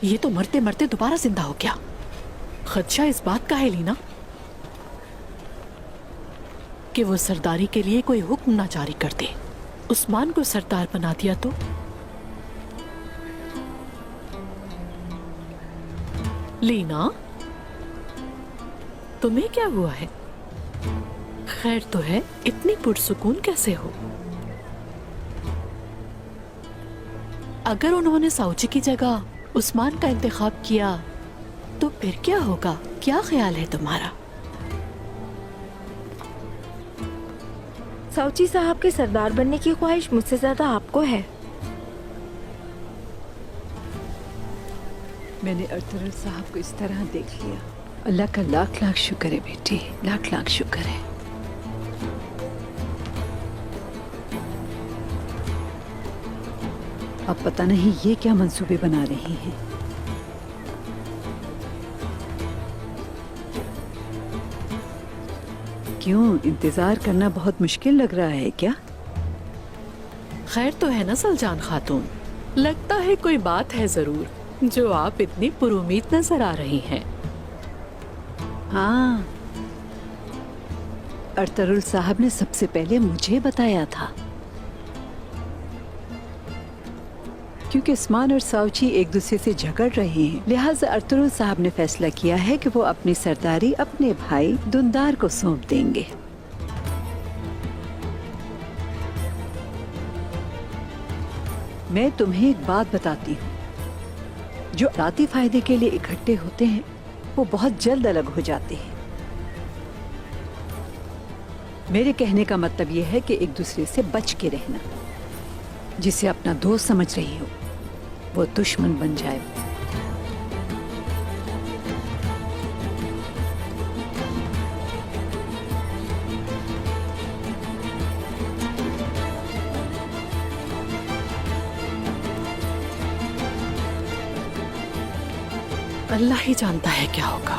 ये तो मरते मरते दोबारा जिंदा हो गया। खदशा इस बात का है लीना कि वो सरदारी के लिए कोई हुक्म ना जारी कर दे। उस्मान को सरदार बना दिया तो लीना, तुम्हें क्या हुआ है? खैर तो है, इतनी पुरसुकून कैसे हो? अगर उन्होंने साउची की जगह उस्मान का इंतखाब किया तो फिर क्या होगा? क्या ख्याल है तुम्हारा? साउची साहब के सरदार बनने की ख्वाहिश मुझसे ज्यादा आपको है। मैंने अरतुगरुल साहब को इस तरह देख लिया। अल्लाह का लाख लाख शुक्र है बेटी, लाख लाख शुक्र है। अब पता नहीं ये क्या मंसूबे बना रही हैं। क्यों, इंतजार करना बहुत मुश्किल लग रहा है क्या? खैर तो है ना सलजान खातून? लगता है कोई बात है जरूर जो आप इतनी पुरुमीद नजर आ रही हैं। हाँ, अरतुगरुल साहब ने सबसे पहले मुझे बताया था, क्योंकि उस्मान और साउची एक दूसरे से झगड़ रहे हैं। लिहाजा अरतुगरुल साहब ने फैसला किया है कि वो अपनी सरदारी अपने भाई दुंदार को सौंप देंगे। मैं तुम्हें एक बात बताती हूँ, जो जाती फायदे के लिए इकट्ठे होते हैं वो बहुत जल्द अलग हो जाते हैं। मेरे कहने का मतलब यह है कि एक दूसरे से बच के रहना। जिसे अपना दोस्त समझ रही हो वो दुश्मन बन जाए। अल्लाह ही जानता है क्या होगा।